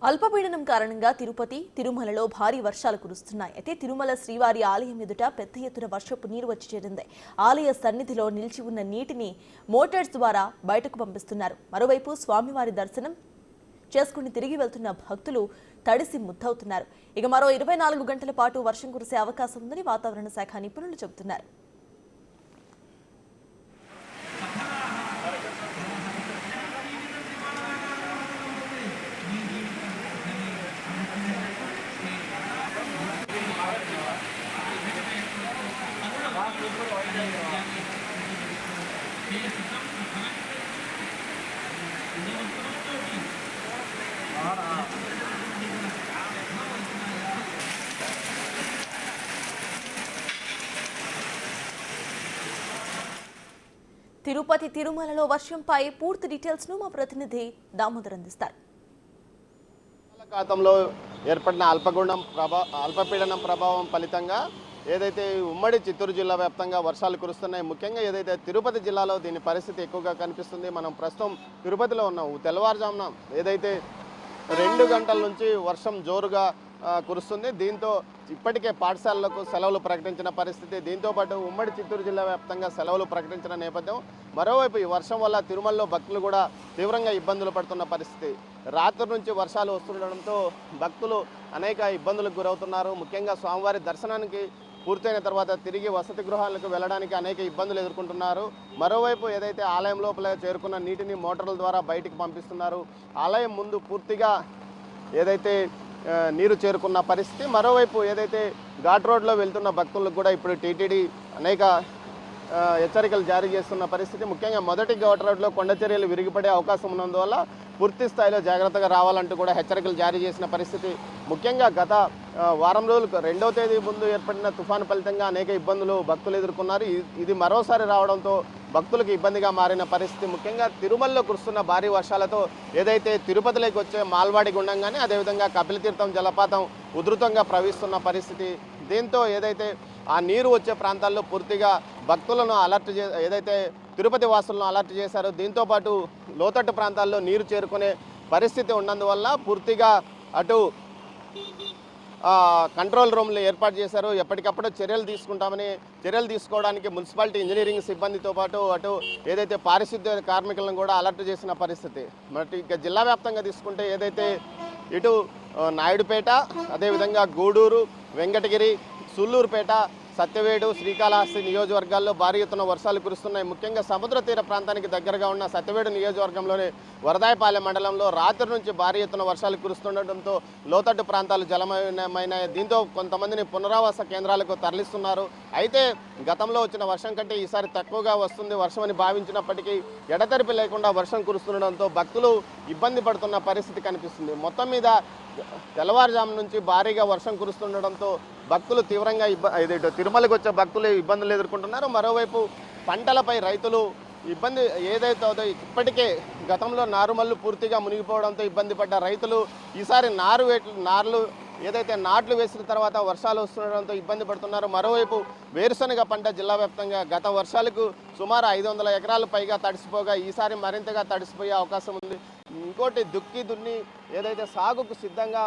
అల్పపీడనం కారణంగా తిరుపతి, తిరుమలలో భారీ వర్షాలు కురుస్తున్నాయి. అయితే తిరుమల శ్రీవారి ఆలయం ఎదుట పెద్ద ఎత్తున వర్షపు నీరు వచ్చి చేరింది. ఆలయ సన్నిధిలో నిలిచి ఉన్న నీటిని మోటార్స్ ద్వారా బయటకు పంపిస్తున్నారు. మరోవైపు స్వామివారి దర్శనం చేసుకుని తిరిగి వెళ్తున్న భక్తులు తడిసి ముద్దవుతున్నారు. ఇక మరో 24 గంటల పాటు వర్షం కురిసే అవకాశం ఉందని వాతావరణ శాఖ నిపుణులు చెబుతున్నారు. తిరుపతి, తిరుమలలో వర్షంపై పూర్తి డీటెయిల్స్ ను మా ప్రతినిధి దామోదర్ అందిస్తారు. బంగాళాఖాతంలో ఏర్పడిన అల్పపీడనం ప్రభావం ఫలితంగా ఏదైతే ఉమ్మడి చిత్తూరు జిల్లా వ్యాప్తంగా వర్షాలు కురుస్తున్నాయి. ముఖ్యంగా ఏదైతే తిరుపతి జిల్లాలో దీని పరిస్థితి ఎక్కువగా కనిపిస్తుంది. మనం ప్రస్తుతం తిరుపతిలో ఉన్నాం. తెల్లవారుజామున ఏదైతే 2 గంటల నుంచి వర్షం జోరుగా కురుస్తుంది. దీంతో ఇప్పటికే పాఠశాలలకు సెలవులు ప్రకటించిన పరిస్థితి. దీంతోపాటు ఉమ్మడి చిత్తూరు జిల్లా వ్యాప్తంగా సెలవులు ప్రకటించిన నేపథ్యం. మరోవైపు ఈ వర్షం వల్ల తిరుమలలో భక్తులు కూడా తీవ్రంగా ఇబ్బందులు పడుతున్న పరిస్థితి. రాత్రి నుంచి వర్షాలు వస్తుండడంతో భక్తులు అనేక ఇబ్బందులకు గురవుతున్నారు. ముఖ్యంగా స్వామివారి దర్శనానికి పూర్తయిన తర్వాత తిరిగి వసతి గృహాలకు వెళ్ళడానికి అనేక ఇబ్బందులు ఎదుర్కొంటున్నారు. మరోవైపు ఏదైతే ఆలయం లోపల చేరుకున్న నీటిని మోటార్ల ద్వారా బయటికి పంపిస్తున్నారు. ఆలయం ముందు పూర్తిగా ఏదైతే నీరు చేరుకున్న పరిస్థితి. మరోవైపు ఏదైతే ఘాట్ రోడ్లో వెళ్తున్న భక్తులకు కూడా ఇప్పుడు టీటీడీ అనేక హెచ్చరికలు జారీ చేస్తున్న పరిస్థితి. ముఖ్యంగా మొదటి ఘాట్ రోడ్లో కొండ చర్యలు విరిగిపడే అవకాశం ఉన్నందువల్ల పూర్తి స్థాయిలో జాగ్రత్తగా రావాలంటూ కూడా హెచ్చరికలు జారీ చేసిన పరిస్థితి. ముఖ్యంగా గత వారం రోజులకు 2వ తేదీ ముందు ఏర్పడిన తుఫాను ఫలితంగా అనేక ఇబ్బందులు భక్తులు ఎదుర్కొన్నారు. ఇది మరోసారి రావడంతో భక్తులకు ఇబ్బందిగా మారిన పరిస్థితి. ముఖ్యంగా తిరుమలలో కురుస్తున్న భారీ వర్షాలతో ఏదైతే తిరుపతిలోకి వచ్చే మాల్వాడి గుండంగానే అదేవిధంగా కపిలతీర్థం జలపాతం ఉధృతంగా ప్రవహిస్తున్న పరిస్థితి. దీంతో ఏదైతే ఆ నీరు వచ్చే ప్రాంతాల్లో పూర్తిగా భక్తులను ఏదైతే తిరుపతి వాసులను అలర్ట్ చేశారో దీంతోపాటు లోతట్టు ప్రాంతాల్లో నీరు చేరుకునే పరిస్థితి ఉన్నందువల్ల పూర్తిగా అటు కంట్రోల్ రూమ్లు ఏర్పాటు చేశారు. ఎప్పటికప్పుడు చర్యలు తీసుకోవడానికి మున్సిపాలిటీ ఇంజనీరింగ్ సిబ్బందితో పాటు అటు ఏదైతే పారిశుద్ధ్య కార్మికులను కూడా అలర్ట్ చేసిన పరిస్థితి. మరి ఇక జిల్లా వ్యాప్తంగా తీసుకుంటే ఏదైతే ఇటు నాయుడుపేట, అదేవిధంగా గూడూరు, వెంకటగిరి, సుల్లూరుపేట, సత్యవేడు, శ్రీకాళహస్తి నియోజకవర్గాల్లో భారీ ఎత్తున వర్షాలు కురుస్తున్నాయి. ముఖ్యంగా సముద్ర తీర ప్రాంతానికి దగ్గరగా ఉన్న సత్యవేడు నియోజకవర్గంలోని వరదాయపాలెం మండలంలో రాత్రి నుంచి భారీ ఎత్తున వర్షాలు కురుస్తుండటంతో లోతట్టు ప్రాంతాలు జలమయమైనాయి. దీంతో కొంతమందిని పునరావాస కేంద్రాలకు తరలిస్తున్నారు. అయితే గతంలో వచ్చిన వర్షం కంటే ఈసారి తక్కువగా వస్తుంది వర్షమని భావించినప్పటికీ ఎడతెరిపి లేకుండా వర్షం కురుస్తుండడంతో భక్తులు ఇబ్బంది పడుతున్న పరిస్థితి కనిపిస్తుంది. మొత్తం మీద తెల్లవారుజాము నుంచి భారీగా వర్షం కురుస్తుండడంతో భక్తులు తీవ్రంగా తిరుమలకు వచ్చే భక్తులు ఇబ్బందులు ఎదుర్కొంటున్నారు. మరోవైపు పంటలపై రైతులు ఇబ్బంది ఏదైతే ఇప్పటికే గతంలో నారుమల్లు పూర్తిగా మునిగిపోవడంతో ఇబ్బంది పడ్డ రైతులు ఈసారి నాట్లు వేసిన తర్వాత వర్షాలు వస్తుండడంతో ఇబ్బంది పడుతున్నారు. మరోవైపు వేరుశనగ పంట జిల్లా వ్యాప్తంగా గత వర్షాలకు సుమారు 500 ఎకరాలు పైగా తడిసిపోగా ఈసారి మరింతగా తడిసిపోయే అవకాశం ఉంది. ఇంకోటి దుక్కి దున్ని ఏదైతే సాగుకు సిద్ధంగా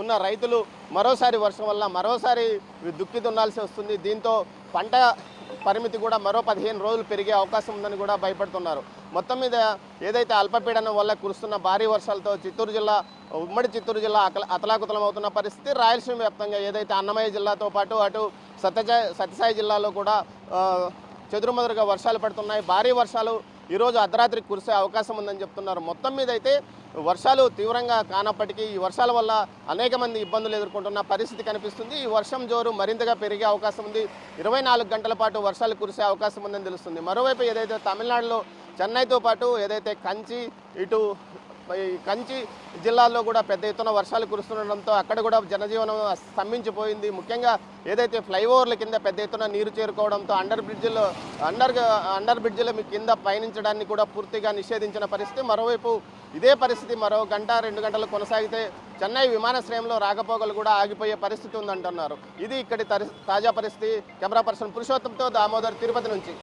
ఉన్న రైతులు మరోసారి వర్షం వల్ల మరోసారి దుక్కి దున్నాల్సి వస్తుంది. దీంతో పంట పరిమితి కూడా మరో 15 రోజులు పెరిగే అవకాశం ఉందని కూడా భయపడుతున్నారు. మొత్తం మీద ఏదైతే అల్పపీడనం వల్ల కురుస్తున్న భారీ వర్షాలతో ఉమ్మడి చిత్తూరు జిల్లా అతలాకుతలం అవుతున్న పరిస్థితి. రాయలసీమ వ్యాప్తంగా ఏదైతే అన్నమయ్య జిల్లాతో పాటు అటు సత్యసాయి జిల్లాలో కూడా చెదురుమదురుగా వర్షాలు పడుతున్నాయి. భారీ వర్షాలు ఈరోజు అర్ధరాత్రికి కురిసే అవకాశం ఉందని చెప్తున్నారు. మొత్తం మీద అయితే వర్షాలు తీవ్రంగా కానప్పటికీ ఈ వర్షాల వల్ల అనేక మంది ఇబ్బందులు ఎదుర్కొంటున్న పరిస్థితి కనిపిస్తుంది. ఈ వర్షం జోరు మరింతగా పెరిగే అవకాశం ఉంది. 24 గంటల పాటు వర్షాలు కురిసే అవకాశం ఉందని తెలుస్తుంది. మరోవైపు ఏదైతే తమిళనాడులో చెన్నైతో పాటు ఏదైతే కంచి జిల్లాల్లో కూడా పెద్ద ఎత్తున వర్షాలు కురుస్తుండడంతో అక్కడ కూడా జనజీవనం స్తంభించిపోయింది. ముఖ్యంగా ఏదైతే ఫ్లైఓవర్ల కింద పెద్ద ఎత్తున నీరు చేరుకోవడంతో అండర్ బ్రిడ్జిల కింద పయనించడాన్ని కూడా పూర్తిగా నిషేధించిన పరిస్థితి. మరోవైపు ఇదే పరిస్థితి మరో 1-2 గంటలు కొనసాగితే చెన్నై విమానాశ్రయంలో రాకపోకలు కూడా ఆగిపోయే పరిస్థితి ఉందంటున్నారు. ఇది ఇక్కడి తాజా పరిస్థితి. కెమెరా పర్సన్ పురుషోత్తంతో దామోదర్, తిరుపతి నుంచి.